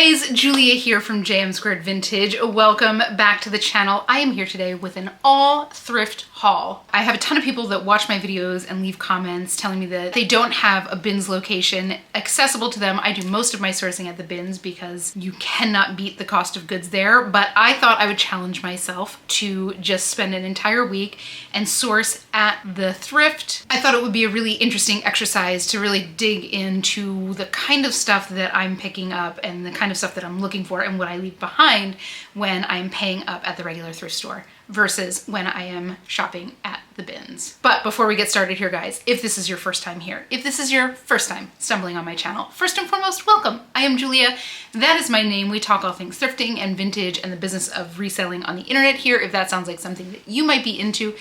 guys, Julia here from JM Squared Vintage. Welcome back to the channel. I am here today with an all thrift haul. I have a ton of people that watch my videos and leave comments telling me that they don't have a bins location accessible to them. I do most of my sourcing at the bins because you cannot beat the cost of goods there, but I thought I would challenge myself to just spend an entire week and source at the thrift. I thought it would be a really interesting exercise to really dig into the kind of stuff that I'm picking up and the kind of stuff that I'm looking for and what I leave behind when I'm paying up at the regular thrift store versus when I am shopping at the bins. But before we get started here, guys, if this is your first time here, if this is your first time stumbling on my channel, first and foremost, welcome. I am Julia. That is my name. We talk all things thrifting and vintage and the business of reselling on the internet here. If that sounds like something that you might be into,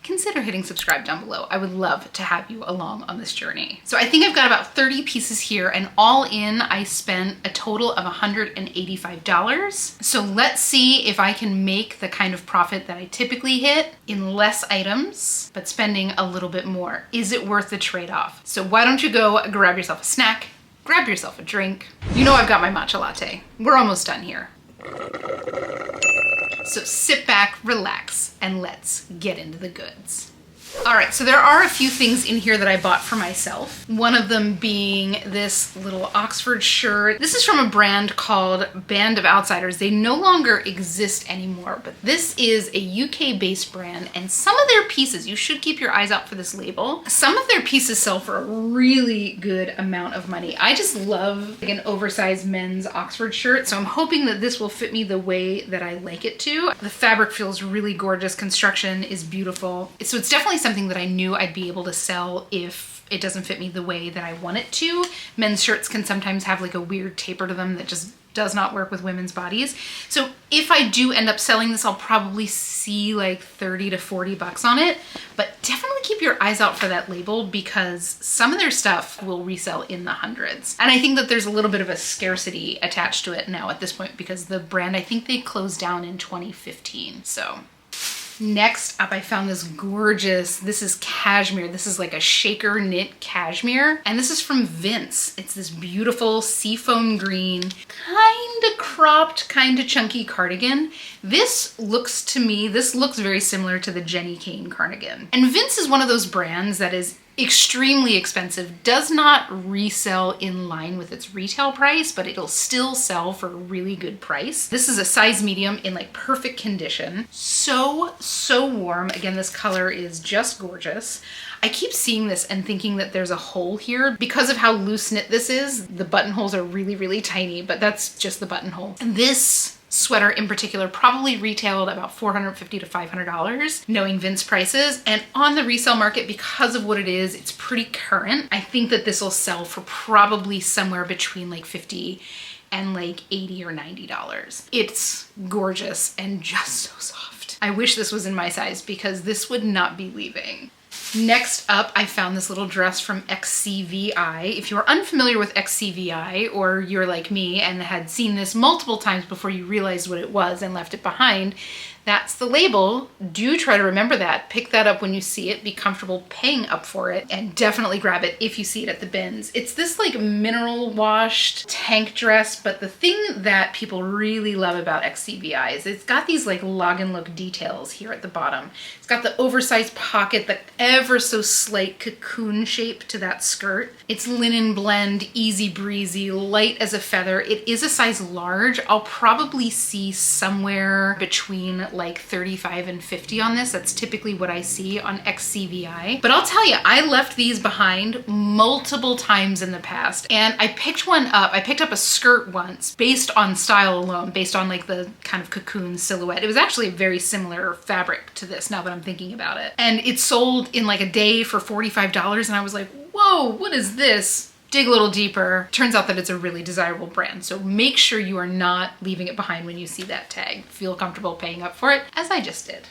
consider hitting subscribe down below. I would love to have you along on this journey. So I think I've got about 30 pieces here, and all in, I spent a total of $185. So let's see if I can make the kind of profit that I typically hit in less items, but spending a little bit more. Is it worth the trade-off? So why don't you go grab yourself a snack, grab yourself a drink. You know I've got my matcha latte. We're almost done here. So sit back, relax, and let's get into the goods. All right, so there are a few things in here that I bought for myself. One of them being this little Oxford shirt. This is from a brand called Band of Outsiders. They no longer exist anymore, but this is a UK-based brand, and some of their pieces, you should keep your eyes out for this label. Some of their pieces sell for a really good amount of money. I just love like an oversized men's Oxford shirt, so I'm hoping that this will fit me the way that I like it to. The fabric feels really gorgeous. Construction is beautiful. So it's definitely something that I knew I'd be able to sell if it doesn't fit me the way that I want it to. Men's shirts can sometimes have like a weird taper to them that just does not work with women's bodies. So if I do end up selling this, I'll probably see like 30 to 40 bucks on it, but definitely keep your eyes out for that label because some of their stuff will resell in the hundreds. And I think that there's a little bit of a scarcity attached to it now at this point because the brand, I think they closed down in 2015. So next up, I found this gorgeous, this is cashmere. This is like a shaker knit cashmere. And this is from Vince. It's this beautiful seafoam green, kind of cropped, kind of chunky cardigan. This looks to me, this looks very similar to the Jenny Kane cardigan. And Vince is one of those brands that is extremely expensive, does not resell in line with its retail price, but it'll still sell for a really good price. This is a size medium in like perfect condition. So warm. Again, this color is just gorgeous. I keep seeing this and thinking that there's a hole here because of how loose knit this is. The buttonholes are really, really tiny, but that's just the buttonhole. And this sweater in particular probably retailed about $450 to $500, knowing Vince prices. And on the resale market, because of what it is, it's pretty current. I think that this will sell for probably somewhere between like $50 and like $80 or $90. It's gorgeous and just so soft. I wish this was in my size because this would not be leaving. Next up, I found this little dress from XCVI. If you're unfamiliar with XCVI, or you're like me and had seen this multiple times before you realized what it was and left it behind, that's the label. Do try to remember that. Pick that up when you see it. Be comfortable paying up for it, and definitely grab it if you see it at the bins. It's this like mineral washed tank dress, but the thing that people really love about XCVI is it's got these like log and look details here at the bottom. It's got the oversized pocket, the ever so slight cocoon shape to that skirt. It's linen blend, easy breezy, light as a feather. It is a size large. I'll probably see somewhere between like 35 and 50 on this. That's typically what I see on XCVI. But I'll tell you, I left these behind multiple times in the past, and I picked one up. I picked up a skirt once based on style alone, based on like the kind of cocoon silhouette. It was actually a very similar fabric to this now that I'm thinking about it. And it sold in like a day for $45, and I was like, whoa, what is this? Dig a little deeper. Turns out that it's a really desirable brand. So make sure you are not leaving it behind when you see that tag. Feel comfortable paying up for it, as I just did.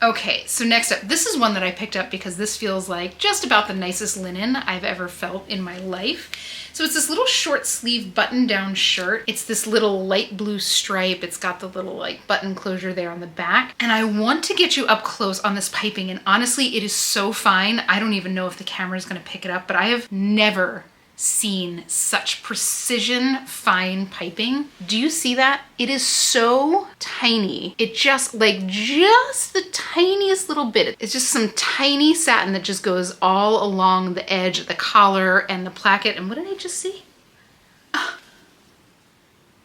Okay, so next up, this is one that I picked up because this feels like just about the nicest linen I've ever felt in my life. So it's this little short sleeve button down shirt. It's this little light blue stripe. It's got the little like button closure there on the back. And I want to get you up close on this piping. And honestly, it is so fine. I don't even know if the camera is going to pick it up, but I have never seen such precision, fine piping. Do you see that? It is so tiny. It just the tiniest little bit. It's just some tiny satin that just goes all along the edge of the collar and the placket. And what did I just see?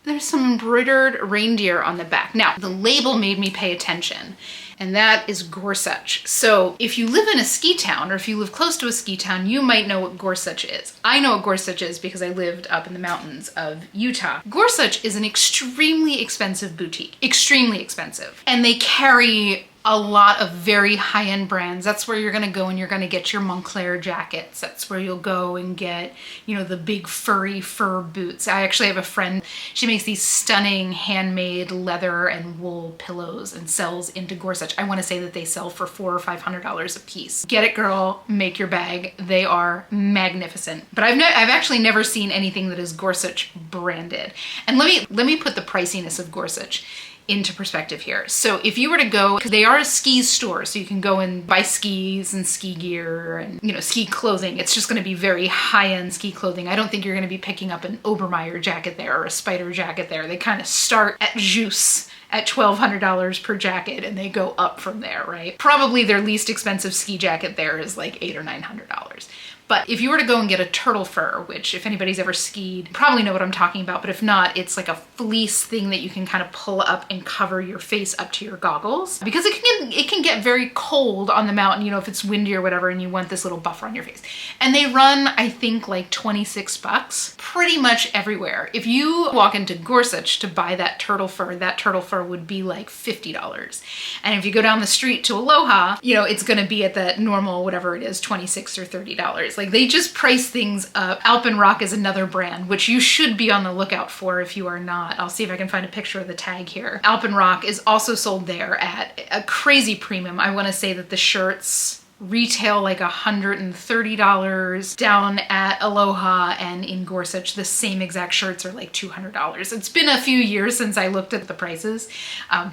There's some embroidered reindeer on the back. Now, the label made me pay attention, and that is Gorsuch. So if you live in a ski town, or if you live close to a ski town, you might know what Gorsuch is. I know what Gorsuch is because I lived up in the mountains of Utah. Gorsuch is an extremely expensive boutique, extremely expensive. And they carry a lot of very high-end brands. That's where you're gonna go and you're gonna get your Moncler jackets. That's where you'll go and get, you know, the big furry fur boots. I actually have a friend, she makes these stunning handmade leather and wool pillows and sells into Gorsuch. I wanna say that they sell for $400 or $500 a piece. Get it, girl, make your bag. They are magnificent. But I've actually never seen anything that is Gorsuch branded. And let me put the priciness of Gorsuch into perspective here. So if you were to go, because they are a skis store, so you can go and buy skis and ski gear and, you know, ski clothing. It's just going to be very high-end ski clothing. I don't think you're going to be picking up an Obermeyer jacket there or a Spider jacket there. They kind of start at Juice at $1,200 per jacket and they go up from there, right? Probably their least expensive ski jacket there is like $800 or $900. But if you were to go and get a turtle fur, which if anybody's ever skied, probably know what I'm talking about, but if not, it's like a fleece thing that you can kind of pull up and cover your face up to your goggles. Because it can get very cold on the mountain, you know, if it's windy or whatever, and you want this little buffer on your face. And they run, I think, like $26 pretty much everywhere. If you walk into Gorsuch to buy that turtle fur would be like $50. And if you go down the street to Aloha, you know, it's gonna be at that normal, whatever it is, $26 or $30. Like, they just price things up. Alpenrock is another brand, which you should be on the lookout for if you are not. I'll see if I can find a picture of the tag here. Alpenrock is also sold there at a crazy premium. I want to say that the shirts retail like $130. Down at Aloha and in Gorsuch, the same exact shirts are like $200. It's been a few years since I looked at the prices,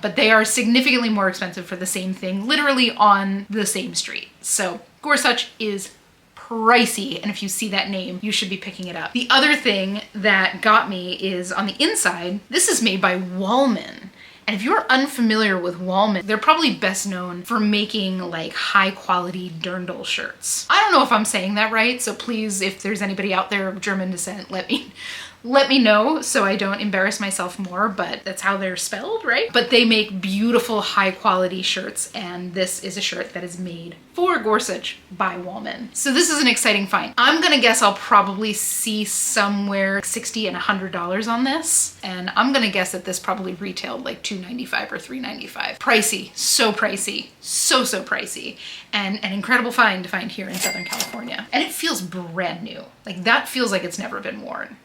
but they are significantly more expensive for the same thing, literally on the same street. So Gorsuch is pricey, and if you see that name, you should be picking it up. The other thing that got me is on the inside, this is made by Wallman. And if you're unfamiliar with Wallman, they're probably best known for making like high quality dirndl shirts. I don't know if I'm saying that right, so please, if there's anybody out there of German descent, let me know so I don't embarrass myself more, but that's how they're spelled, right? But they make beautiful high quality shirts, and this is a shirt that is made for Gorsuch by Wallman. So this is an exciting find. I'm gonna guess I'll probably see somewhere $60 and $100 on this, and I'm gonna guess that this probably retailed like $295 or $395. Pricey, so pricey, so pricey, and an incredible find to find here in Southern California. And it feels brand new. Like, that feels like it's never been worn.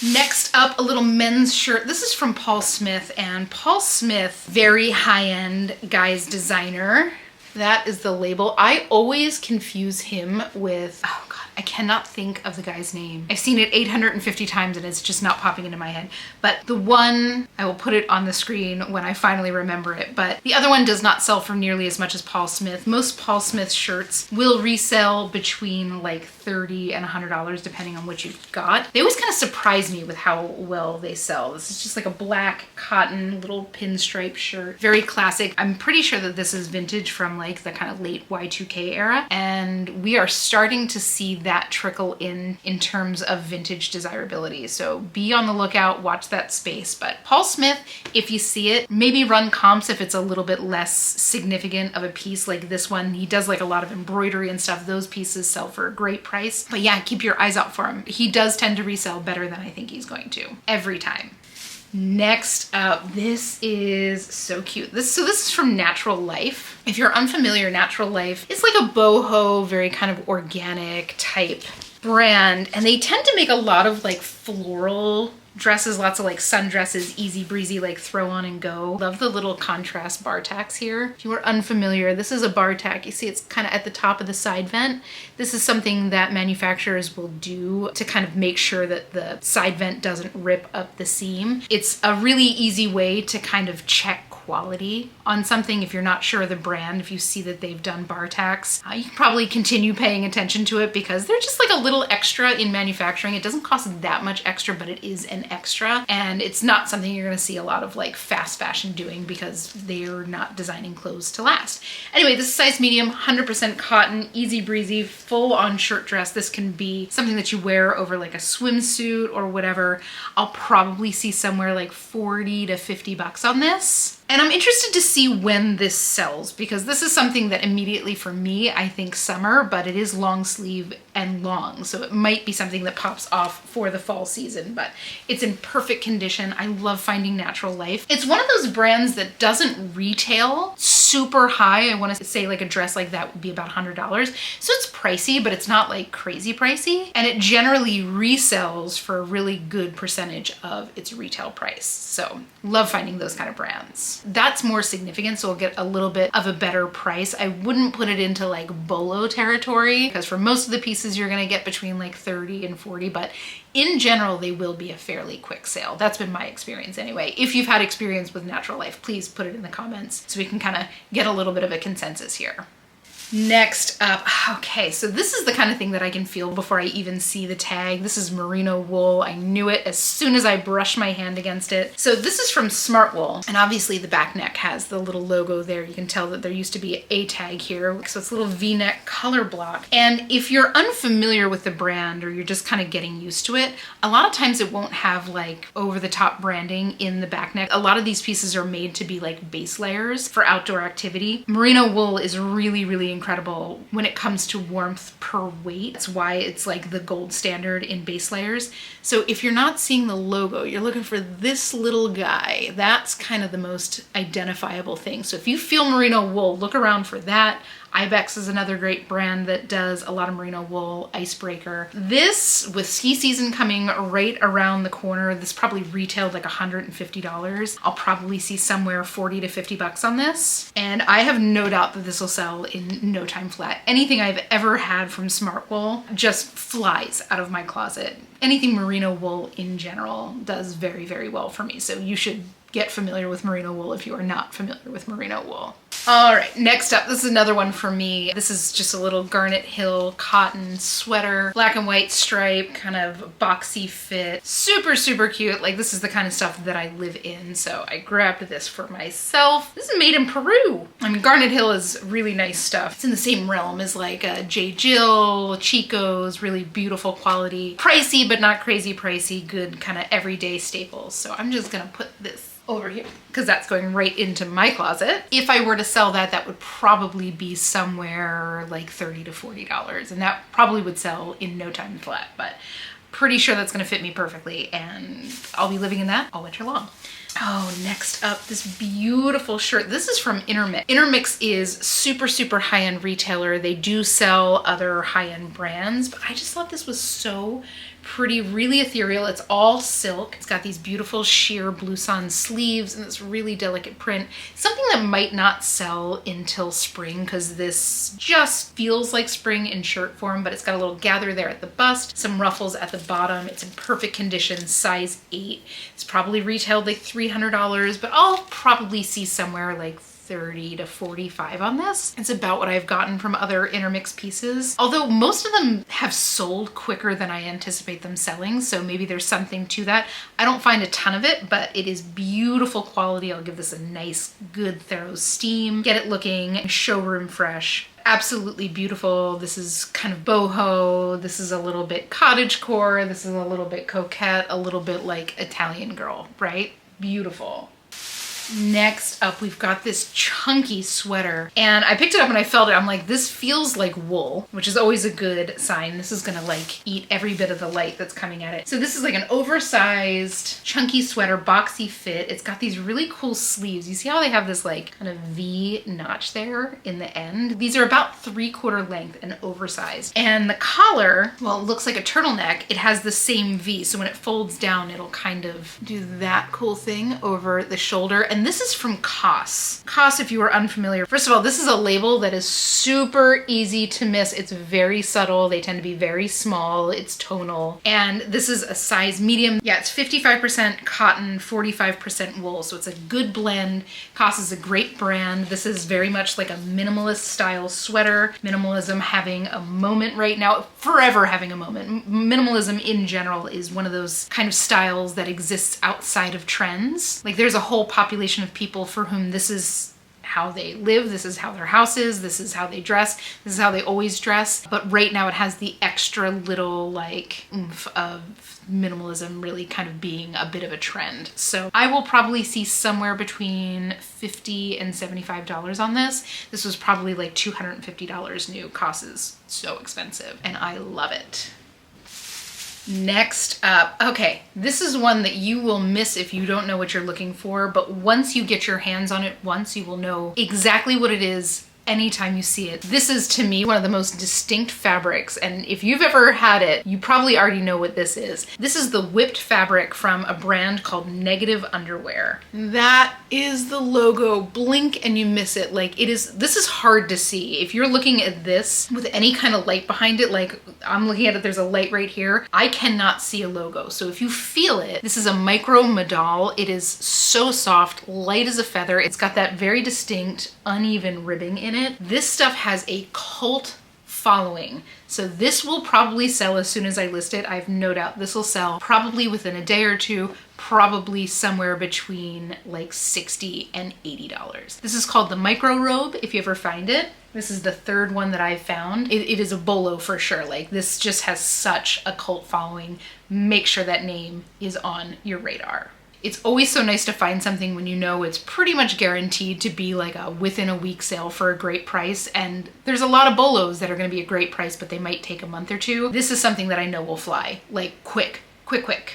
Next up, a little men's shirt. This is from Paul Smith, and Paul Smith, very high-end guy's designer. That is the label. I always confuse him with, oh God, I cannot think of the guy's name. I've seen it 850 times and it's just not popping into my head. But the one, I will put it on the screen when I finally remember it, but the other one does not sell for nearly as much as Paul Smith. Most Paul Smith shirts will resell between like $30 and $100 depending on what you've got. They always kind of surprise me with how well they sell. This is just like a black cotton little pinstripe shirt. Very classic. I'm pretty sure that this is vintage from like the kind of late Y2K era, and we are starting to see that trickle in terms of vintage desirability. So be on the lookout, watch that space. But Paul Smith, if you see it, maybe run comps if it's a little bit less significant of a piece like this one. He does like a lot of embroidery and stuff. Those pieces sell for a great price. But yeah, keep your eyes out for him. He does tend to resell better than I think he's going to every time. Next up, this is so cute. This is from Natural Life. If you're unfamiliar, Natural Life is like a boho, very kind of organic type brand, and they tend to make a lot of like floral dresses, lots of like sundresses, easy breezy, like throw on and go. Love the little contrast bar tacks here. If you are unfamiliar, this is a bar tack. You see it's kind of at the top of the side vent. This is something that manufacturers will do to kind of make sure that the side vent doesn't rip up the seam. It's a really easy way to kind of check quality on something. If you're not sure of the brand, if you see that they've done bar tacks, you can probably continue paying attention to it because they're just like a little extra in manufacturing. It doesn't cost that much extra, but it is an extra, and it's not something you're gonna see a lot of like fast fashion doing because they're not designing clothes to last. Anyway, this is size medium, 100% cotton, easy breezy, full on shirt dress. This can be something that you wear over like a swimsuit or whatever. I'll probably see somewhere like 40 to 50 bucks on this. And I'm interested to see when this sells because this is something that immediately for me, I think summer, but it is long sleeve and long. So it might be something that pops off for the fall season, but it's in perfect condition. I love finding Natural Life. It's one of those brands that doesn't retail super high. I want to say like a dress like that would be about $100. So it's pricey, but it's not like crazy pricey. And it generally resells for a really good percentage of its retail price. So love finding those kind of brands. That's more significant, so we'll get a little bit of a better price. I wouldn't put it into like Bolo territory because for most of the pieces you're gonna get between like 30 and 40, but in general, they will be a fairly quick sale. That's been my experience anyway. If you've had experience with Natural Life, please put it in the comments so we can kind of get a little bit of a consensus here. Next up, okay, so this is the kind of thing that I can feel before I even see the tag. This is merino wool. I knew it as soon as I brushed my hand against it. So this is from Smart Wool, and obviously the back neck has the little logo there. You can tell that there used to be a tag here. So it's a little V-neck color block. And if you're unfamiliar with the brand or you're just kind of getting used to it, a lot of times it won't have like over-the-top branding in the back neck. A lot of these pieces are made to be like base layers for outdoor activity. Merino wool is really incredible when it comes to warmth per weight. That's why it's like the gold standard in base layers. So if you're not seeing the logo, you're looking for this little guy. That's kind of the most identifiable thing. So if you feel merino wool, look around for that. Ibex is another great brand that does a lot of merino wool, Icebreaker. This, with ski season coming right around the corner, this probably retailed like $150. I'll probably see somewhere 40 to 50 bucks on this. And I have no doubt that this will sell in no time flat. Anything I've ever had from Smart Wool just flies out of my closet. Anything merino wool in general does very well for me. So you should get familiar with merino wool if you are not familiar with merino wool. All right, next up, this is another one for me. This is just a little Garnet Hill cotton sweater, black and white stripe, kind of boxy fit, super cute. Like this is the kind of stuff that I live in, so I grabbed this for myself. This is made in Peru. I mean, Garnet Hill is really nice stuff. It's in the same realm as like J. Jill, Chico's, really beautiful quality. Pricey, but not crazy pricey, good kind of everyday staples. So I'm just gonna put this over here because that's going right into my closet. If I were to sell that, that would probably be somewhere like $30 to $40, and that probably would sell in no time flat, but pretty sure that's gonna fit me perfectly, and I'll be living in that all winter long. Oh, next up, this beautiful shirt. This is from Intermix. Intermix is super high-end retailer. They do sell other high-end brands, but I just thought this was so pretty, really ethereal. It's all silk. It's got these beautiful sheer blouson sleeves and this really delicate print. Something that might not sell until spring because this just feels like spring in shirt form, but it's got a little gather there at the bust, some ruffles at the bottom. It's in perfect condition, size 8. It's probably retailed like $300, but I'll probably see somewhere like 30 to 45 on this. It's about what I've gotten from other Intermix pieces. Although most of them have sold quicker than I anticipate them selling, so maybe there's something to that. I don't find a ton of it, but it is beautiful quality. I'll give this a nice, good, thorough steam. Get it looking showroom fresh. Absolutely beautiful. This is kind of boho. This is a little bit cottagecore. This is a little bit coquette, a little bit like Italian girl, right? Beautiful. Next up, we've got this chunky sweater, and I picked it up and I felt it. I'm like, this feels like wool, which is always a good sign. This is gonna like eat every bit of the light that's coming at it. So this is like an oversized chunky sweater, boxy fit. It's got these really cool sleeves. You see how they have this like kind of V notch there in the end? These are about 3/4 length and oversized. And the collar, well, it looks like a turtleneck. It has the same V, so when it folds down, it'll kind of do that cool thing over the shoulder. And and this is from COS. COS, if you are unfamiliar, first of all, this is a label that is super easy to miss. It's very subtle. They tend to be very small. It's tonal. And this is a size medium. Yeah, it's 55% cotton, 45% wool. So it's a good blend. COS is a great brand. This is very much like a minimalist style sweater. Minimalism having a moment right now, forever having a moment. Minimalism in general is one of those kind of styles that exists outside of trends. Like there's a whole population of people for whom this is how they live, this is how their house is, this is how they dress, this is how they always dress. But right now it has the extra little like oomph of minimalism really kind of being a bit of a trend. So I will probably see somewhere between $50 and $75 on this. This was probably like $250 new. COS is so expensive and I love it. Next up, okay, this is one that you will miss if you don't know what you're looking for, but once you get your hands on it once, you will know exactly what it is anytime you see it. This is, to me, one of the most distinct fabrics, and if you've ever had it, you probably already know what this is. This is the whipped fabric from a brand called Negative Underwear. That is the logo. Blink and you miss it. Like it is, this is hard to see. If you're looking at this with any kind of light behind it, like I'm looking at it, there's a light right here, I cannot see a logo. So if you feel it, this is a micro modal. It is so soft, light as a feather. It's got that very distinct uneven ribbing in it. This stuff has a cult following. So this will probably sell as soon as I list it. I have no doubt this will sell probably within a day or two, probably somewhere between like $60 and $80. This is called the micro robe if you ever find it. This is the third one that I've found. It is a bolo for sure. Like this just has such a cult following. Make sure that name is on your radar. It's always so nice to find something when you know it's pretty much guaranteed to be like a within a week sale for a great price. And there's a lot of bolos that are going to be a great price, but they might take a month or two. This is something that I know will fly, like quick.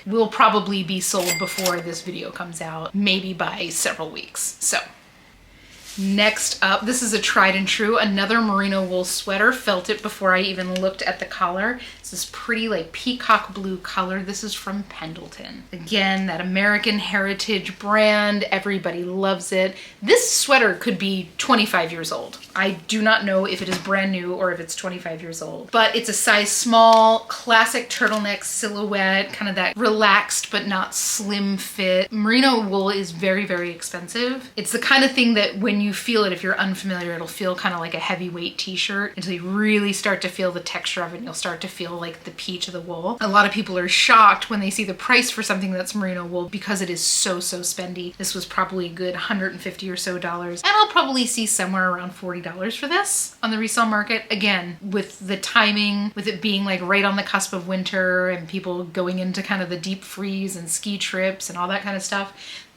Will probably be sold before this video comes out, maybe by several weeks. So next up, this is a tried and true, another merino wool sweater. Felt it before I even looked at the collar. It's this pretty like peacock blue color. This is from Pendleton. Again, that American heritage brand. Everybody loves it. This sweater could be 25 years old. I do not know if it is brand new or if it's 25 years old, but it's a size small, classic turtleneck silhouette, kind of that relaxed but not slim fit. Merino wool is very, very expensive. It's the kind of thing that when you feel it, if you're unfamiliar, it'll feel kind of like a heavyweight t-shirt until you really start to feel the texture of it and you'll start to feel like the peach of the wool. A lot of people are shocked when they see the price for something that's merino wool because it is so spendy. This was probably a good $150 or so, and I'll probably see somewhere around $40 for this on the resale market. Again, with the timing, with it being like right on the cusp of winter and people going into kind of the deep freeze and ski trips and all that kind of stuff,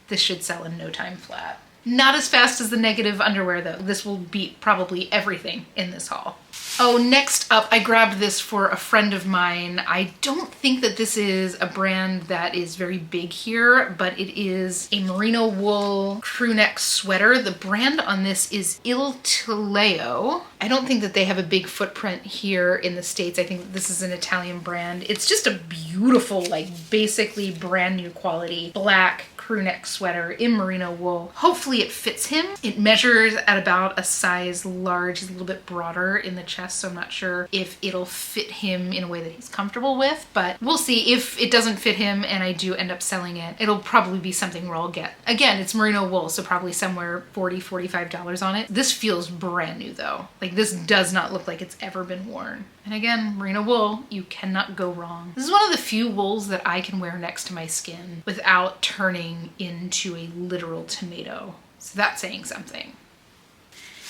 this should sell in no time flat. Not as fast as the Negative Underwear though. This will beat probably everything in this haul. Oh, next up, I grabbed this for a friend of mine. I don't think that this is a brand that is very big here, but it is a merino wool crew neck sweater. The brand on this is Il Tileo. I don't think that they have a big footprint here in the States. I think this is an Italian brand. It's just a beautiful, like basically brand new quality black crew neck sweater in merino wool. Hopefully it fits him. It measures at about a size large. He's a little bit broader in the chest, so I'm not sure if it'll fit him in a way that he's comfortable with, but we'll see. If it doesn't fit him and I do end up selling it, it'll probably be something where I'll get, again, it's merino wool, so probably somewhere $40, $45 on it. This feels brand new though. Like this does not look like it's ever been worn. And again, merino wool, you cannot go wrong. This is one of the few wools that I can wear next to my skin without turning into a literal tomato. So that's saying something.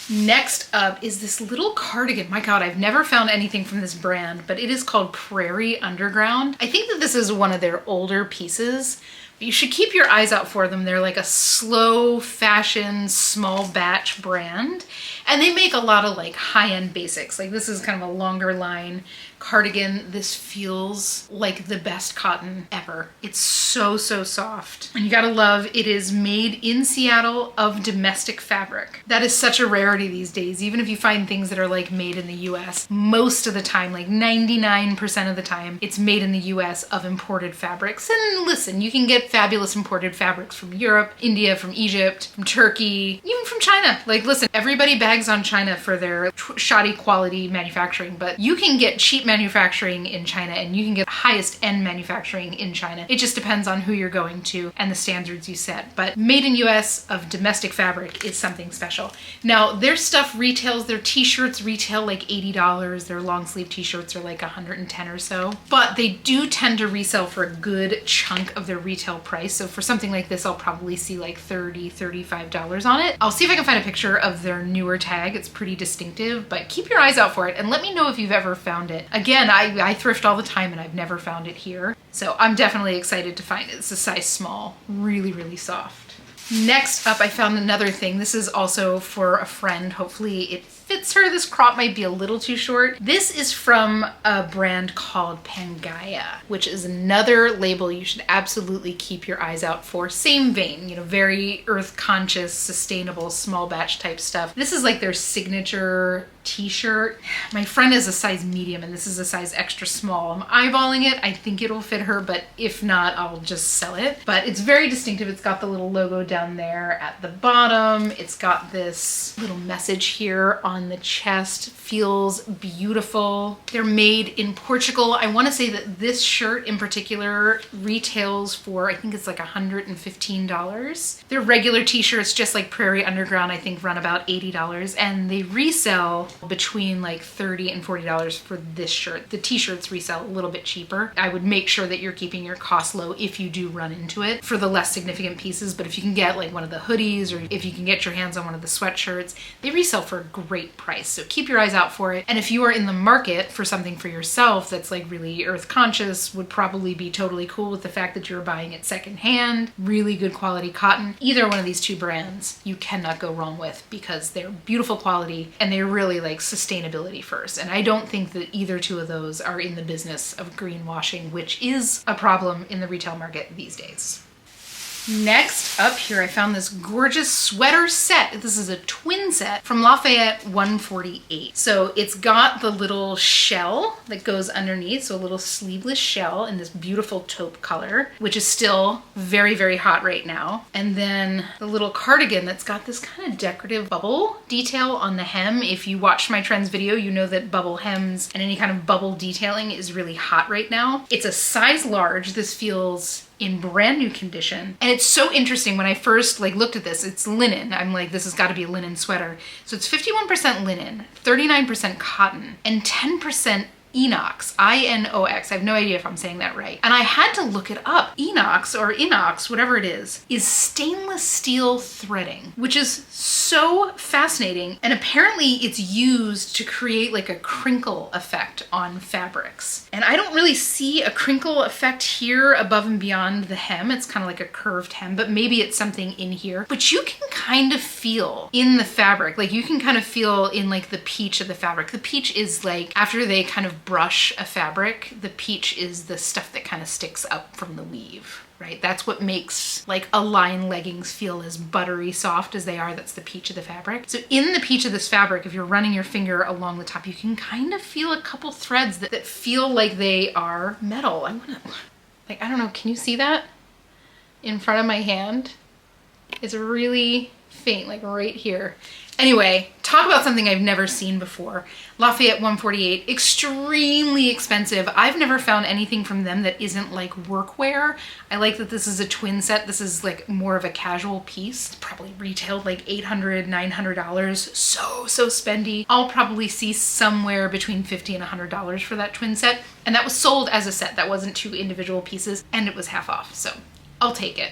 Next up is this little cardigan. My God, I've never found anything from this brand, but it is called Prairie Underground. I think that this is one of their older pieces. You should keep your eyes out for them. They're like a slow fashion, small batch brand. And they make a lot of like high-end basics. Like this is kind of a longer line cardigan. This feels like the best cotton ever. It's so, so soft. And you gotta love, it is made in Seattle of domestic fabric. That is such a rarity these days. Even if you find things that are like made in the US, most of the time, like 99% of the time, it's made in the US of imported fabrics. And listen, you can get fabulous imported fabrics from Europe, India, from Egypt, from Turkey, even from China. Like, listen, everybody bags on China for their shoddy quality manufacturing, but you can get cheap manufacturing in China and you can get highest end manufacturing in China. It just depends on who you're going to and the standards you set. But made in US of domestic fabric is something special. Now, their stuff retails, their t-shirts retail like $80. Their long sleeve t-shirts are like 110 or so, but they do tend to resell for a good chunk of their retail price. So for something like this, I'll probably see like $30, $35 on it. I'll see if I can find a picture of their newer tag. It's pretty distinctive, but keep your eyes out for it and let me know if you've ever found it. Again, I thrift all the time and I've never found it here. So I'm definitely excited to find it. It's a size small, really, really soft. Next up, I found another thing. This is also for a friend. Hopefully it fits her. This crop might be a little too short. This is from a brand called Pangaea, which is another label you should absolutely keep your eyes out for. Same vein, you know, very earth conscious, sustainable, small batch type stuff. This is like their signature t-shirt. My friend is a size medium and this is a size extra small. I'm eyeballing it. I think it'll fit her, but if not, I'll just sell it. But it's very distinctive. It's got the little logo down there at the bottom. It's got this little message here on the chest. Feels beautiful. They're made in Portugal. I want to say that this shirt in particular retails for, I think it's like $115. Their regular t-shirts, just like Prairie Underground, I think run about $80, and they resell between like $30 and $40 for this shirt. The t-shirts resell a little bit cheaper. I would make sure that you're keeping your costs low if you do run into it for the less significant pieces, but if you can get like one of the hoodies or if you can get your hands on one of the sweatshirts, they resell for a great price. So keep your eyes out for it. And if you are in the market for something for yourself that's like really earth conscious, would probably be totally cool with the fact that you're buying it secondhand, really good quality cotton. Either one of these two brands you cannot go wrong with because they're beautiful quality and they're really like sustainability first. And I don't think that either two of those are in the business of greenwashing, which is a problem in the retail market these days. Next up here, I found this gorgeous sweater set. This is a twin set from Lafayette 148. So it's got the little shell that goes underneath, so a little sleeveless shell in this beautiful taupe color, which is still very, very hot right now. And then the little cardigan that's got this kind of decorative bubble detail on the hem. If you watched my trends video, you know that bubble hems and any kind of bubble detailing is really hot right now. It's a size large. This feels in brand new condition. And it's so interesting when I first like looked at this, it's linen. I'm like, this has got to be a linen sweater. So it's 51% linen, 39% cotton, and 10% inox, I-N-O-X. I have no idea if I'm saying that right. And I had to look it up. Inox or inox, whatever it is stainless steel threading, which is so fascinating. And apparently it's used to create like a crinkle effect on fabrics. And I don't really see a crinkle effect here above and beyond the hem. It's kind of like a curved hem, but maybe it's something in here. But you can kind of feel in the fabric, like you can kind of feel in like the peach of the fabric. The peach is like, after they kind of brush a fabric, the peach is the stuff that kind of sticks up from the weave, right? That's what makes like a line leggings feel as buttery soft as they are. That's the peach of the fabric. So in the peach of this fabric, if you're running your finger along the top, you can kind of feel a couple threads that feel like they are metal. I'm gonna, like, I don't know, can you see that in front of my hand? It's really faint, like right here. Anyway, talk about something I've never seen before. Lafayette 148, extremely expensive. I've never found anything from them that isn't like workwear. I like that this is a twin set. This is like more of a casual piece. It's probably retailed like $800, $900. So spendy. I'll probably see somewhere between $50 and $100 for that twin set. And that was sold as a set. That wasn't two individual pieces and it was half off. So I'll take it.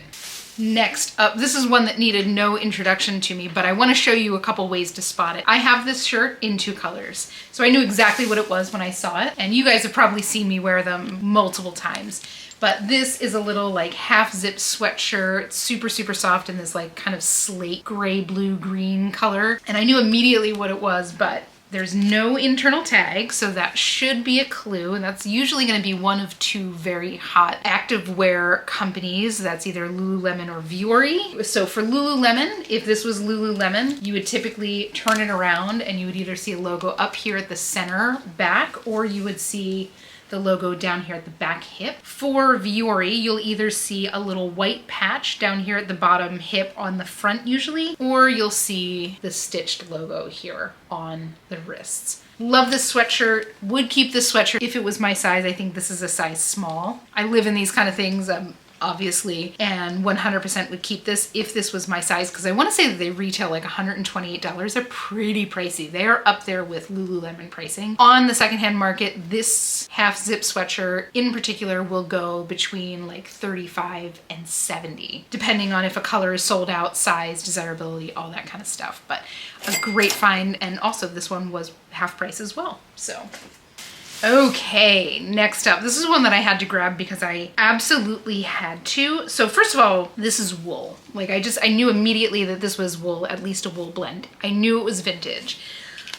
Next up, this is one that needed no introduction to me, but I want to show you a couple ways to spot it. I have this shirt in two colors, so I knew exactly what it was when I saw it, and you guys have probably seen me wear them multiple times. But this is a little like half zip sweatshirt. It's super, super soft in this like kind of slate gray, blue, green color. And I knew immediately what it was, but There's no internal tag, so that should be a clue, and that's usually going to be one of two very hot activewear companies. That's either Lululemon or Vuori. So for Lululemon, if this was Lululemon, you would typically turn it around and you would either see a logo up here at the center back, or you would see the logo down here at the back hip. For Vuori, you'll either see a little white patch down here at the bottom hip on the front usually, or you'll see the stitched logo here on the wrists. Love this sweatshirt. Would keep this sweatshirt if it was my size. I think this is a size small. I live in these kind of things, obviously, and 100% would keep this if this was my size, because I want to say that they retail like $128. They're pretty pricey. They are up there with Lululemon pricing. On the secondhand market, this half zip sweatshirt in particular will go between like $35 and $70, depending on if a color is sold out, size, desirability, all that kind of stuff. But a great find, and also this one was half price as well. So okay, next up. This is one that I had to grab because I absolutely had to. So first of all, this is wool. Like I knew immediately that this was wool, at least a wool blend. I knew it was vintage.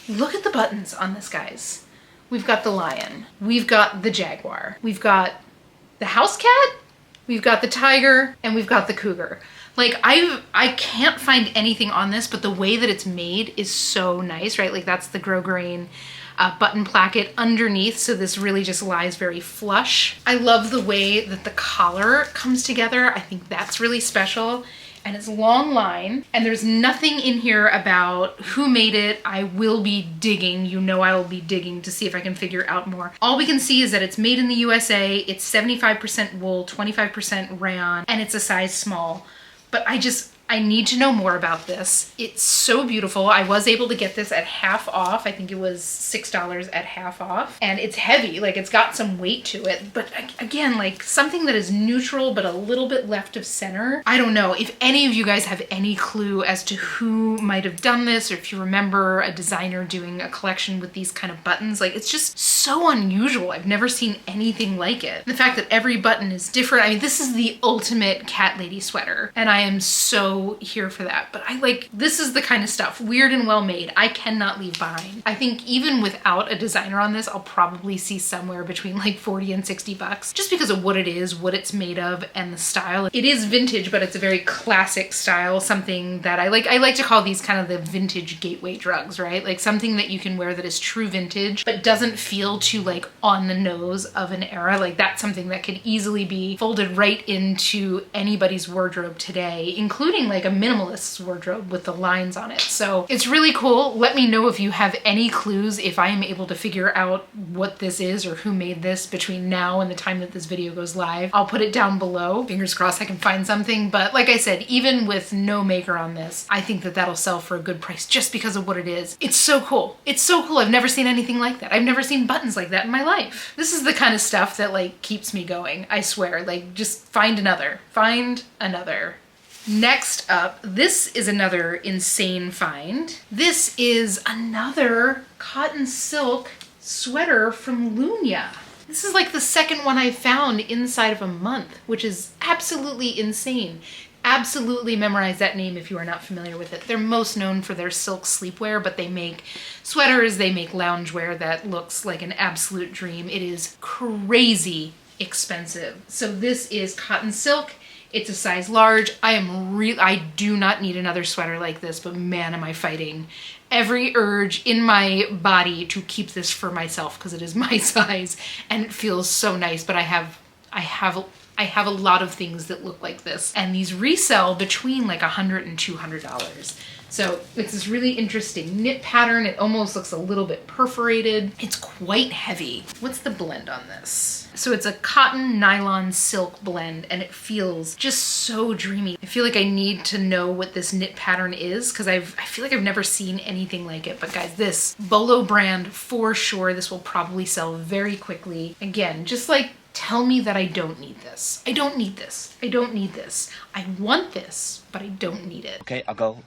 Look at the buttons on this, guys. We've got the lion. We've got the jaguar. We've got the house cat. We've got the tiger, and we've got the cougar. Like I can't find anything on this, but the way that it's made is so nice, right? Like that's the grosgrain button placket underneath, so this really just lies very flush. I love the way that the collar comes together. I think that's really special. And it's long line, and there's nothing in here about who made it. I will be digging, you know I will be digging to see if I can figure out more. All we can see is that it's made in the USA, it's 75% wool, 25% rayon, and it's a size small. But I need to know more about this. It's so beautiful. I was able to get this at half off. I think it was $6 at half off. And it's heavy, like it's got some weight to it. But again, like something that is neutral but a little bit left of center. I don't know if any of you guys have any clue as to who might have done this, or if you remember a designer doing a collection with these kind of buttons. Like it's just so unusual. I've never seen anything like it. The fact that every button is different. I mean, this is the ultimate cat lady sweater, and I am so here for that. But this is the kind of stuff, weird and well made, I cannot leave behind. I think even without a designer on this, I'll probably see somewhere between like 40 and 60 bucks, just because of what it is, what it's made of, and the style. It is vintage, but it's a very classic style, something that I like to call these kind of the vintage gateway drugs, right? Like something that you can wear that is true vintage, but doesn't feel too like on the nose of an era. Like that's something that could easily be folded right into anybody's wardrobe today, including like a minimalist's wardrobe with the lines on it. So it's really cool. Let me know if you have any clues, if I am able to figure out what this is or who made this between now and the time that this video goes live. I'll put it down below. Fingers crossed I can find something. But like I said, even with no maker on this, I think that that'll sell for a good price just because of what it is. It's so cool. It's so cool. I've never seen anything like that. I've never seen buttons like that in my life. This is the kind of stuff that like keeps me going. I swear, like just find another. Find another. Next up, this is another insane find. This is another cotton silk sweater from Lunya. This is like the second one I found inside of a month, which is absolutely insane. Absolutely memorize that name if you are not familiar with it. They're most known for their silk sleepwear, but they make sweaters, they make loungewear that looks like an absolute dream. It is crazy expensive. So this is cotton silk. It's a size large. I do not need another sweater like this, but man, am I fighting every urge in my body to keep this for myself because it is my size and it feels so nice. But I have a lot of things that look like this, and these resell between like $100 and $200. So it's this really interesting knit pattern. It almost looks a little bit perforated. It's quite heavy. What's the blend on this? So it's a cotton nylon silk blend, and it feels just so dreamy. I feel like I need to know what this knit pattern is because I feel like I've never seen anything like it. But guys, this Boho brand for sure, this will probably sell very quickly. Again, just like tell me that I don't need this. I don't need this. I don't need this. I want this, but I don't need it. Okay, I'll go.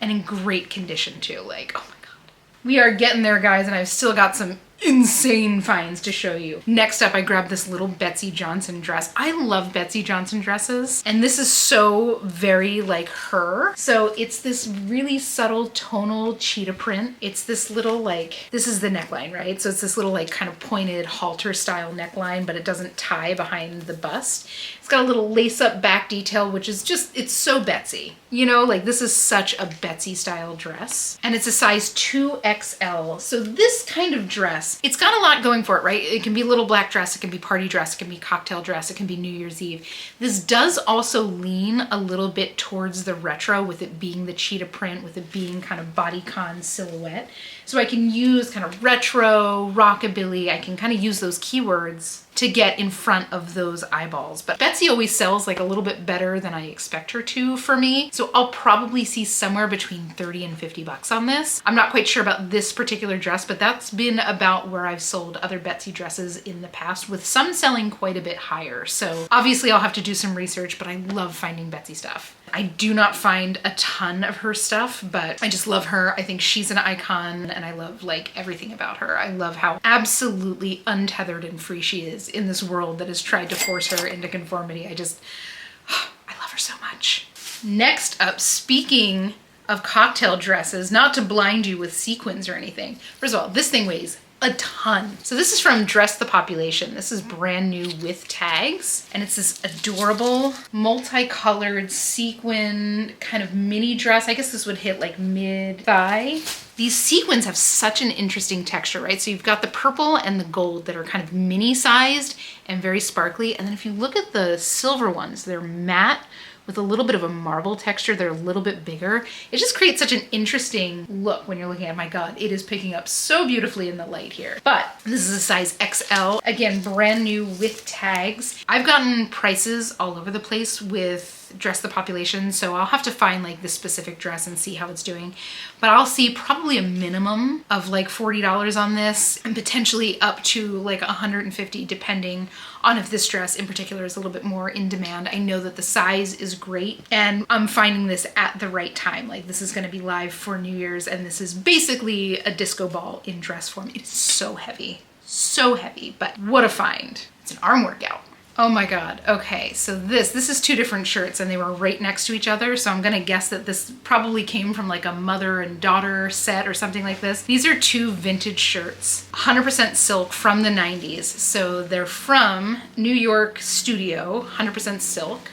And in great condition too. Like, oh my God. We are getting there, guys, and I've still got some insane finds to show you. Next up, I grabbed this little Betsy Johnson dress. I love Betsy Johnson dresses, and this is so very like her. So it's this really subtle tonal cheetah print. It's this little like, this is the neckline, right? So it's this little like kind of pointed halter style neckline, but it doesn't tie behind the bust. It's got a little lace up back detail, which is just, it's so Betsy. You know, like this is such a Betsy style dress. And it's a size 2XL. So this kind of dress, it's got a lot going for it, right? It can be a little black dress, it can be party dress, it can be cocktail dress, it can be New Year's Eve. This does also lean a little bit towards the retro, with it being the cheetah print, with it being kind of bodycon silhouette. So I can use kind of retro, rockabilly, I can kind of use those keywords to get in front of those eyeballs. But Betsy always sells like a little bit better than I expect her to for me. So I'll probably see somewhere between 30 and 50 bucks on this. I'm not quite sure about this particular dress, but that's been about where I've sold other Betsy dresses in the past, with some selling quite a bit higher. So obviously I'll have to do some research, but I love finding Betsy stuff. I do not find a ton of her stuff, but I just love her. I think she's an icon, and I love like everything about her. I love how absolutely untethered and free she is in this world that has tried to force her into conformity. I love her so much. Next up, speaking of cocktail dresses, not to blind you with sequins or anything. First of all, this thing weighs a ton. So this is from Dress the Population. This is brand new with tags, and it's this adorable multicolored sequin kind of mini dress. I guess this would hit like mid-thigh. These sequins have such an interesting texture, right? So you've got the purple and the gold that are kind of mini sized and very sparkly. And then if you look at the silver ones, they're matte with a little bit of a marble texture. They're a little bit bigger. It just creates such an interesting look when you're looking at, my God, it is picking up so beautifully in the light here. But this is a size XL. Again, brand new with tags. I've gotten prices all over the place with Dress the Population, so I'll have to find like the specific dress and see how it's doing. But I'll see probably a minimum of like $40 on this, and potentially up to like $150 depending on if this dress in particular is a little bit more in demand. I know that the size is great, and I'm finding this at the right time. Like this is going to be live for New Year's, and this is basically a disco ball in dress form. It is so heavy, but what a find. It's an arm workout. Oh my God. Okay, so this is two different shirts, and they were right next to each other. So I'm gonna guess that this probably came from like a mother and daughter set or something like this. These are two vintage shirts, 100% silk from the 90s. So they're from New York Studio, 100% silk.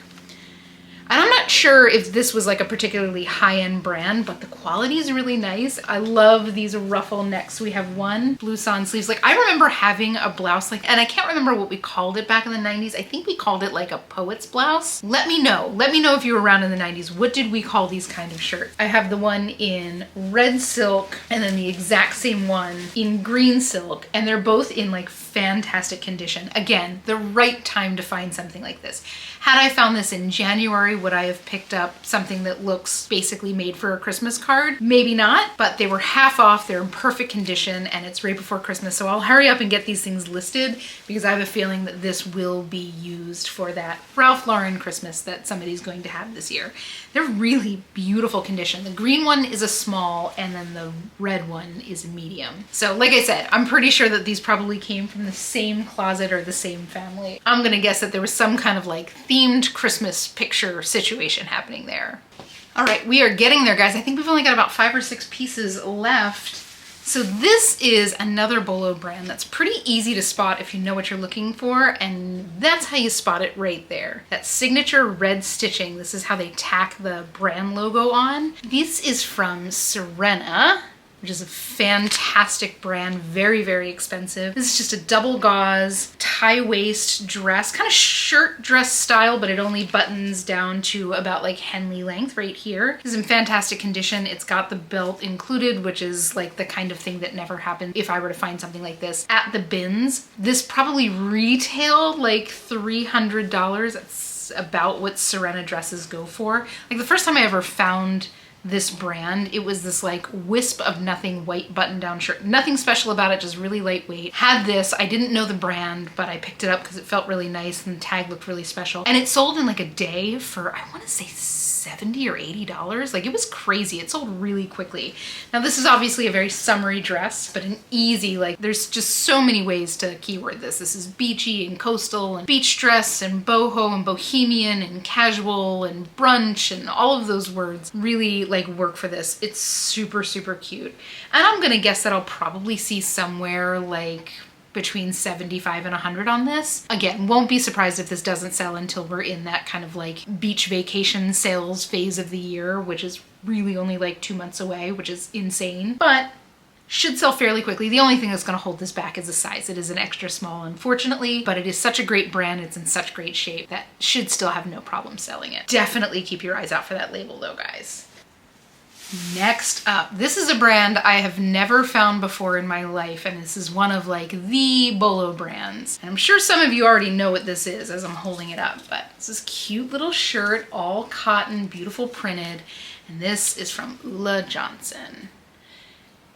And I'm not sure if this was like a particularly high-end brand, but the quality is really nice. I love these ruffle necks. We have one blouson sleeves. Like I remember having a blouse like, and I can't remember what we called it back in the 90s. I think we called it like a poet's blouse. Let me know if you were around in the 90s. What did we call these kind of shirts? I have the one in red silk, and then the exact same one in green silk. And they're both in like fantastic condition. Again, the right time to find something like this. Had I found this in January, would I have picked up something that looks basically made for a Christmas card? Maybe not, but they were half off, they're in perfect condition, and it's right before Christmas. So I'll hurry up and get these things listed, because I have a feeling that this will be used for that Ralph Lauren Christmas that somebody's going to have this year. They're really beautiful condition. The green one is a small, and then the red one is a medium. So like I said, I'm pretty sure that these probably came from the same closet or the same family. I'm gonna guess that there was some kind of like themed Christmas picture situation happening there. All right, we are getting there, guys. I think we've only got about 5 or 6 pieces left. So this is another Boho brand that's pretty easy to spot if you know what you're looking for, and that's how you spot it right there. That signature red stitching, this is how they tack the brand logo on. This is from Serena, which is a fantastic brand, very, very expensive. This is just a double gauze tie waist dress, kind of shirt dress style, but it only buttons down to about like Henley length right here. This is in fantastic condition. It's got the belt included, which is like the kind of thing that never happened if I were to find something like this at the bins. This probably retailed like $300. That's about what Serena dresses go for. Like the first time I ever found this brand. It was this like wisp of nothing white button down shirt. Nothing special about it, just really lightweight. Had this, I didn't know the brand, but I picked it up because it felt really nice and the tag looked really special. And it sold in like a day for, I want to say $70 or $80. Like, it was crazy. It sold really quickly. Now this is obviously a very summery dress, but an easy, like, there's just so many ways to keyword this. This is beachy and coastal and beach dress and boho and bohemian and casual and brunch, and all of those words really like work for this. It's super, super cute. And I'm gonna guess that I'll probably see somewhere like between 75 and 100 on this. Again, won't be surprised if this doesn't sell until we're in that kind of like beach vacation sales phase of the year, which is really only like 2 months away, which is insane, but should sell fairly quickly. The only thing that's gonna hold this back is the size. It is an extra small, unfortunately, but it is such a great brand, it's in such great shape that should still have no problem selling it. Definitely keep your eyes out for that label though, guys. Next up, this is a brand I have never found before in my life, and this is one of like the Bolo brands. And I'm sure some of you already know what this is as I'm holding it up, but it's this cute little shirt, all cotton, beautiful printed, and this is from Ulla Johnson.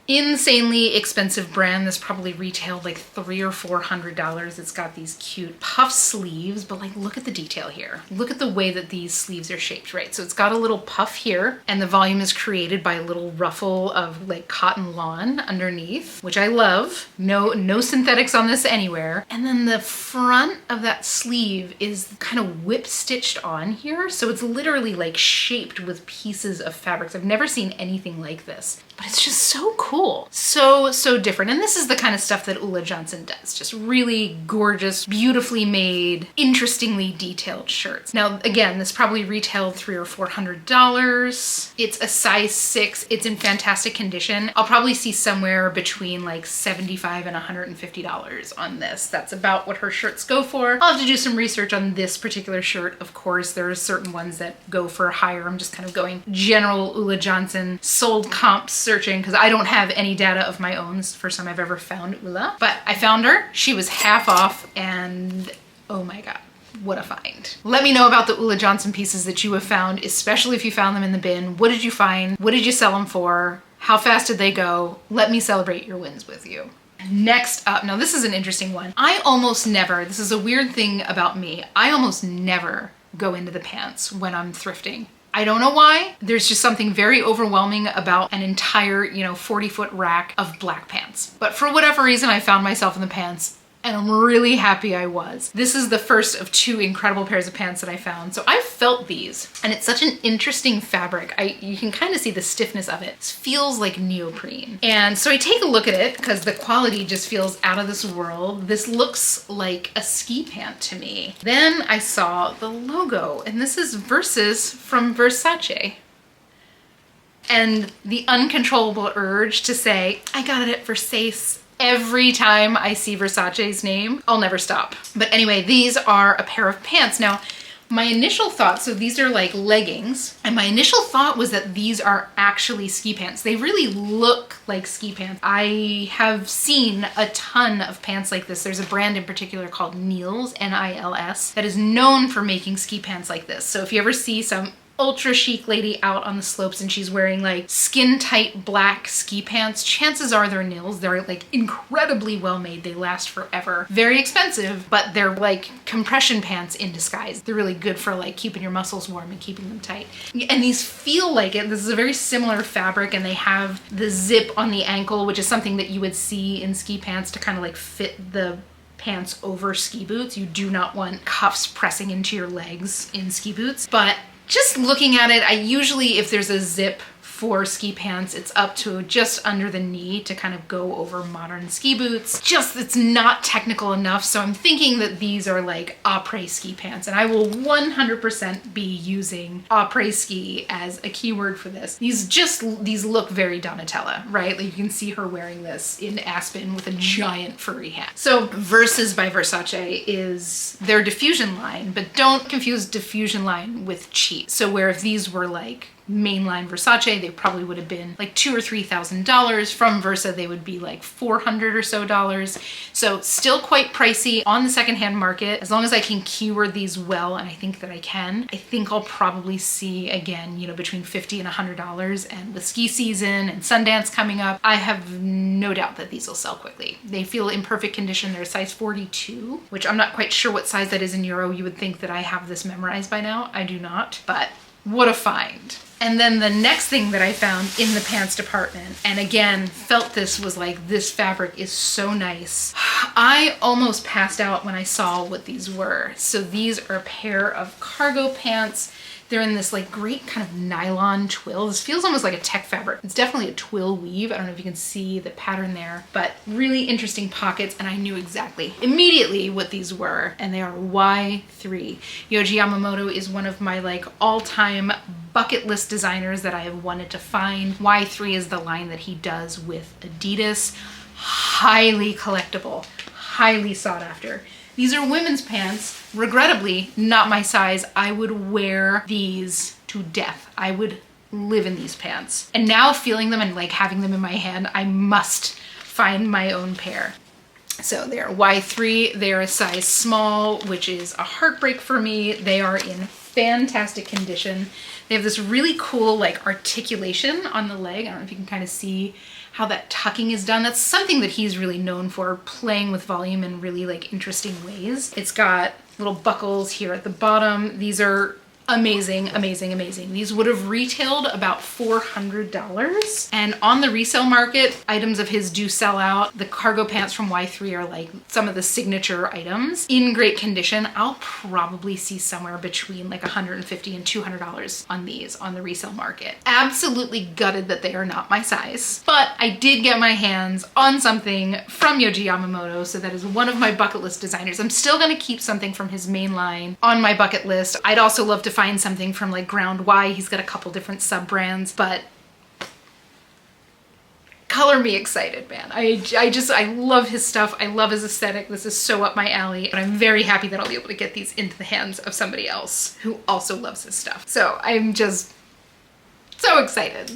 Insanely expensive brand. This probably retailed like $300 or $400. It's got these cute puff sleeves, but like look at the detail here. Look at the way that these sleeves are shaped, right? So it's got a little puff here, and the volume is created by a little ruffle of like cotton lawn underneath, which I love. No synthetics on this anywhere. And then the front of that sleeve is kind of whip stitched on here. So it's literally like shaped with pieces of fabrics. I've never seen anything like this, but it's just so cool. So different. And this is the kind of stuff that Ulla Johnson does. Just really gorgeous, beautifully made, interestingly detailed shirts. Now, again, this probably retailed $300 or $400. It's a size 6. It's in fantastic condition. I'll probably see somewhere between like $75 and $150 on this. That's about what her shirts go for. I'll have to do some research on this particular shirt. Of course, there are certain ones that go for higher. I'm just kind of going general Ulla Johnson sold comps searching because I don't have any data of my own. It's the first time I've ever found Ulla, but I found her. She was half off, and oh my God, what a find. Let me know about the Ulla Johnson pieces that you have found, especially if you found them in the bin. What did you find? What did you sell them for? How fast did they go? Let me celebrate your wins with you. Next up, now this is an interesting one. I almost never, this is a weird thing about me, I almost never go into the pants when I'm thrifting. I don't know why. There's just something very overwhelming about an entire, 40-foot rack of black pants. But for whatever reason, I found myself in the pants, and I'm really happy I was. This is the first of 2 incredible pairs of pants that I found. So I felt these, and it's such an interesting fabric. You can kind of see the stiffness of it. It feels like neoprene. And so I take a look at it because the quality just feels out of this world. This looks like a ski pant to me. Then I saw the logo, and this is Versus from Versace. And the uncontrollable urge to say, I got it at Versace. Every time I see Versace's name, I'll never stop. But anyway, these are a pair of pants. Now, my initial thought, so these are like leggings, and my initial thought was that these are actually ski pants. They really look like ski pants. I have seen a ton of pants like this. There's a brand in particular called Nils, N-I-L-S, that is known for making ski pants like this. So if you ever see some ultra chic lady out on the slopes and she's wearing like skin tight black ski pants, chances are they're Nils. They're like incredibly well made. They last forever. Very expensive, but they're like compression pants in disguise. They're really good for like keeping your muscles warm and keeping them tight. And these feel like it. This is a very similar fabric, and they have the zip on the ankle, which is something that you would see in ski pants to kind of like fit the pants over ski boots. You do not want cuffs pressing into your legs in ski boots. But just looking at it, I usually, if there's a zip for ski pants, it's up to just under the knee to kind of go over modern ski boots. Just, it's not technical enough, so I'm thinking that these are like après ski pants, and I will 100% be using après ski as a keyword for this. These look very Donatella, right? Like you can see her wearing this in Aspen with a giant furry hat. So Versus by Versace is their diffusion line, but don't confuse diffusion line with cheap. So where if these were like mainline Versace, they probably would have been like $2,000 or $3,000. From Versa, they would be like $400 or so. So still quite pricey on the secondhand market. As long as I can keyword these well, and I think that I can, I think I'll probably see again, you know, between $50 and $100. And with ski season and Sundance coming up, I have no doubt that these will sell quickly. They feel in perfect condition. They're a size 42, which I'm not quite sure what size that is in euro. You would think that I have this memorized by now. I do not, but what a find. And then the next thing that I found in the pants department, and again, felt this was like, this fabric is so nice. I almost passed out when I saw what these were. So these are a pair of cargo pants. They're in this like great kind of nylon twill. This feels almost like a tech fabric. It's definitely a twill weave. I don't know if you can see the pattern there, but really interesting pockets. And I knew exactly immediately what these were. And they are Y3. Yohji Yamamoto is one of my like all-time bucket list designers that I have wanted to find. Y3 is the line that he does with Adidas. Highly collectible, highly sought after. These are women's pants, regrettably not my size. I would wear these to death. I would live in these pants. And now feeling them and like having them in my hand, I must find my own pair. So they're Y3, they're a size small, which is a heartbreak for me. They are in fantastic condition. They have this really cool like articulation on the leg. I don't know if you can kind of see how that tucking is done. That's something that he's really known for, playing with volume in really like interesting ways. It's got little buckles here at the bottom. These are amazing, amazing, amazing. These would have retailed about $400. And on the resale market, items of his do sell out. The cargo pants from Y3 are like some of the signature items in great condition. I'll probably see somewhere between like $150 and $200 on these on the resale market. Absolutely gutted that they are not my size, but I did get my hands on something from Yohji Yamamoto. So that is one of my bucket list designers. I'm still gonna keep something from his main line on my bucket list. I'd also love to find something from like Ground Y. He's got a couple different sub brands, but color me excited, man. I love his stuff. I love his aesthetic. This is so up my alley, but I'm very happy that I'll be able to get these into the hands of somebody else who also loves his stuff. So I'm just so excited.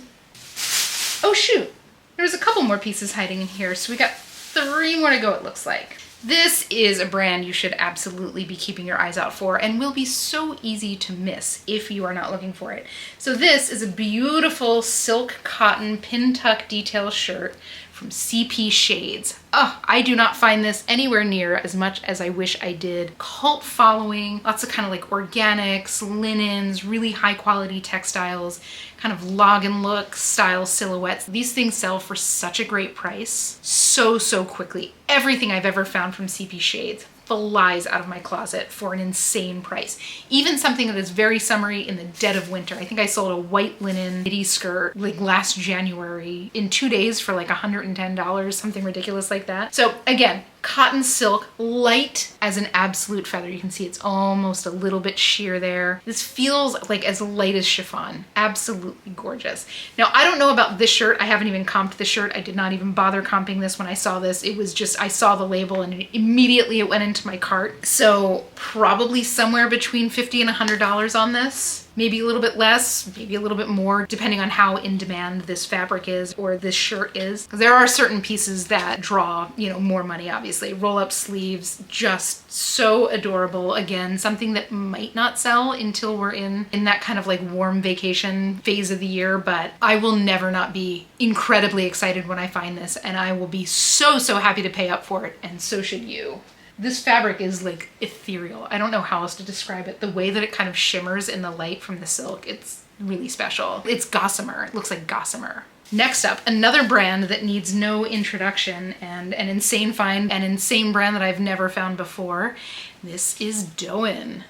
Oh shoot, there's a couple more pieces hiding in here. So we got 3 more to go, it looks like. This is a brand you should absolutely be keeping your eyes out for and will be so easy to miss if you are not looking for it. So this is a beautiful silk cotton pin tuck detail shirt from CP Shades. Oh, I do not find this anywhere near as much as I wish I did. Cult following, lots of kind of like organics, linens, really high quality textiles, kind of log and look style silhouettes. These things sell for such a great price so quickly. Everything I've ever found from CP Shades flies out of my closet for an insane price. Even something that is very summery in the dead of winter. I think I sold a white linen midi skirt like last January in 2 days for like $110, something ridiculous like that. So again, cotton silk, light as an absolute feather. You can see it's almost a little bit sheer there. This feels like as light as chiffon. Absolutely gorgeous. Now, I don't know about this shirt. I haven't even comped the shirt. I did not even bother comping this when I saw this. It was just, I saw the label and immediately it went into my cart. So probably somewhere between $50 and $100 on this. Maybe a little bit less, maybe a little bit more, depending on how in demand this fabric is or this shirt is. There are certain pieces that draw, you know, more money, obviously. Roll up sleeves, just so adorable. Again, something that might not sell until we're in that kind of like warm vacation phase of the year, but I will never not be incredibly excited when I find this, and I will be so happy to pay up for it, and so should you. This fabric is like ethereal. I don't know how else to describe it. The way that it kind of shimmers in the light from the silk, it's really special. It's gossamer. It looks like gossamer. Next up, another brand that needs no introduction and an insane find, an insane brand that I've never found before. This is Doan.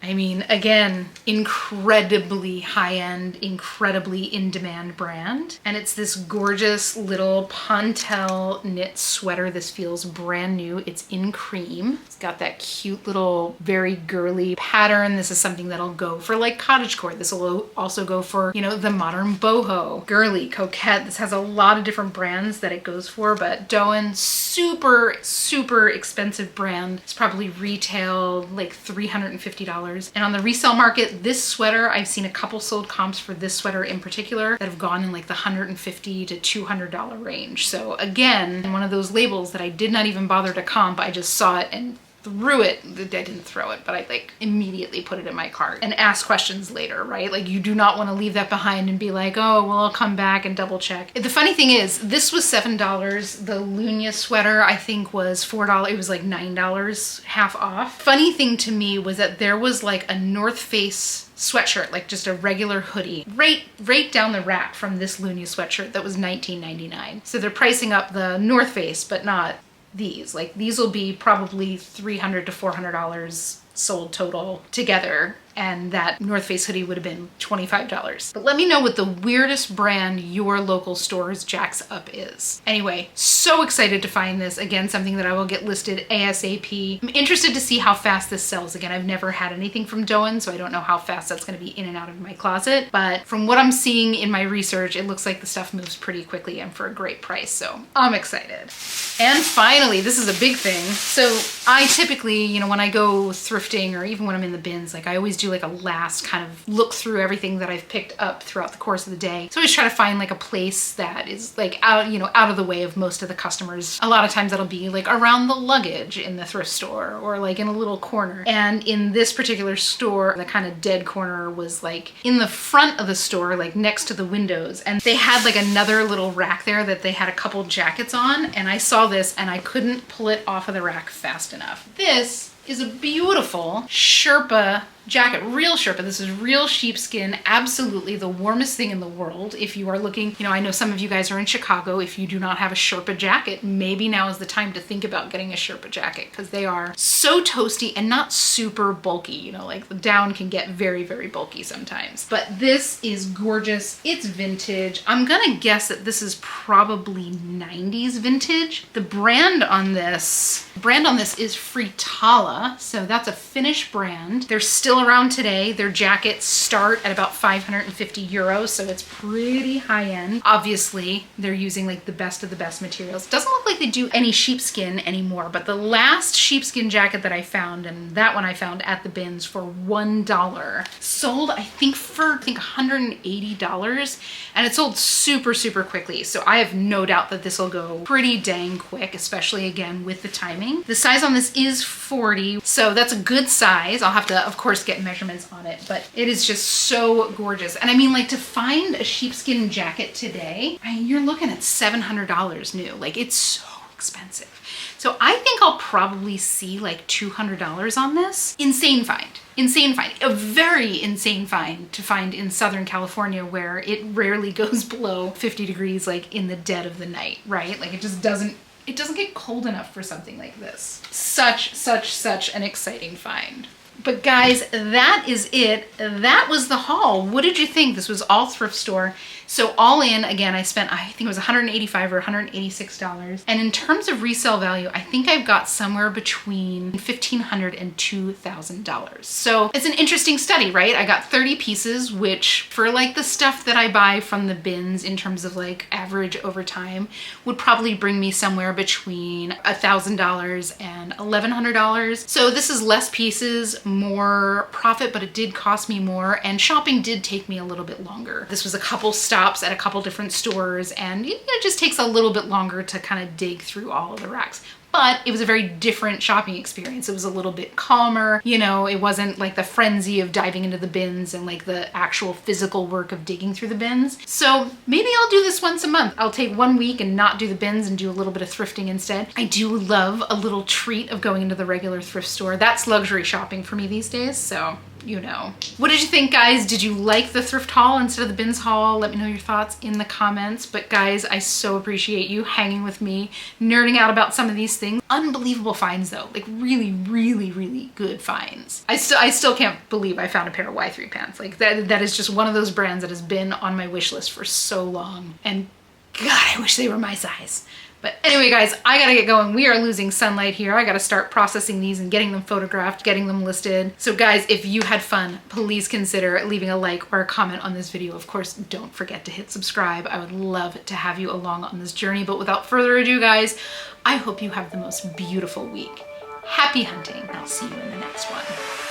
I mean, again, incredibly high-end, incredibly in-demand brand. And it's this gorgeous little Pontel knit sweater. This feels brand new. It's in cream. It's got that cute little, very girly pattern. This is something that'll go for like cottagecore. This will also go for, you know, the modern boho. Girly, coquette. This has a lot of different brands that it goes for, but Doan, super expensive brand. It's probably retail like $350 $7. And on the resale market, this sweater, I've seen a couple sold comps for this sweater in particular that have gone in like the $150 to $200 range. So again, one of those labels that I did not even bother to comp. I just saw it and threw it. I didn't throw it, but I like immediately put it in my cart and ask questions later, right? Like you do not want to leave that behind and be like, oh, well, I'll come back and double check. The funny thing is this was $7. The Lunya sweater I think was $4. It was like $9, half off. Funny thing to me was that there was like a North Face sweatshirt, like just a regular hoodie, right down the rack from this Lunya sweatshirt that was $19.99. So they're pricing up the North Face, but not these. Like these will be probably $300 to $400 sold total together, and that North Face hoodie would have been $25. But let me know what the weirdest brand your local stores jacks up is. Anyway, so excited to find this. Again, something that I will get listed ASAP. I'm interested to see how fast this sells. Again, I've never had anything from Doan, so I don't know how fast that's gonna be in and out of my closet. But from what I'm seeing in my research, it looks like the stuff moves pretty quickly and for a great price, so I'm excited. And finally, this is a big thing. So I typically, you know, when I go thrifting or even when I'm in the bins, like I always do like a last kind of look through everything that I've picked up throughout the course of the day. So I always try to find like a place that is like out, you know, out of the way of most of the customers. A lot of times that'll be like around the luggage in the thrift store or like in a little corner. And in this particular store, the kind of dead corner was like in the front of the store, like next to the windows. And they had like another little rack there that they had a couple jackets on. And I saw this and I couldn't pull it off of the rack fast enough. This is a beautiful Sherpa jacket, real Sherpa. This is real sheepskin, absolutely the warmest thing in the world. If you are looking, you know, I know some of you guys are in Chicago. If you do not have a Sherpa jacket, maybe now is the time to think about getting a Sherpa jacket because they are so toasty and not super bulky. You know, like the down can get very, very bulky sometimes. But this is gorgeous. It's vintage. I'm gonna guess that this is probably 90s vintage. The brand on this is Fritala. So that's a Finnish brand. They're still around today. Their jackets start at about 550 euros, so it's pretty high end. Obviously, they're using like the best of the best materials. Doesn't look like they do any sheepskin anymore, but the last sheepskin jacket that I found, and that one I found at the bins for $1, sold I think for $180, and it sold super, super quickly. So I have no doubt that this will go pretty dang quick, especially again with the timing. The size on this is 40, so that's a good size. I'll have to, of course, get measurements on it, but it is just so gorgeous. And I mean, like to find a sheepskin jacket today, I mean, you're looking at $700 new. Like it's so expensive. So I think I'll probably see like $200 on this. Insane find. Insane find. A very insane find to find in Southern California where it rarely goes below 50 degrees like in the dead of the night, right? Like it just doesn't get cold enough for something like this. Such an exciting find. But guys, that is it. That was the haul. What did you think? This was all thrift store. So all in, again, I spent, I think it was $185 or $186. And in terms of resale value, I think I've got somewhere between $1,500 and $2,000. So it's an interesting study, right? I got 30 pieces, which for like the stuff that I buy from the bins in terms of like average over time would probably bring me somewhere between $1,000 and $1,100. So this is less pieces, more profit, but it did cost me more, and shopping did take me a little bit longer. This was a couple stops at a couple different stores, and it just takes a little bit longer to kind of dig through all of the racks. But it was a very different shopping experience. It was a little bit calmer, you know, it wasn't like the frenzy of diving into the bins and like the actual physical work of digging through the bins. So maybe I'll do this once a month. I'll take 1 week and not do the bins and do a little bit of thrifting instead. I do love a little treat of going into the regular thrift store. That's luxury shopping for me these days, so you know. What did you think, guys? Did you like the thrift haul instead of the bins haul? Let me know your thoughts in the comments. But guys, I so appreciate you hanging with me, nerding out about some of these things. Unbelievable finds though, like really, really, really good finds. I still can't believe I found a pair of Y3 pants. Like that is just one of those brands that has been on my wish list for so long. And God, I wish they were my size. But anyway, guys, I gotta get going. We are losing sunlight here. I gotta start processing these and getting them photographed, getting them listed. So guys, if you had fun, please consider leaving a like or a comment on this video. Of course, don't forget to hit subscribe. I would love to have you along on this journey. But without further ado, guys, I hope you have the most beautiful week. Happy hunting. I'll see you in the next one.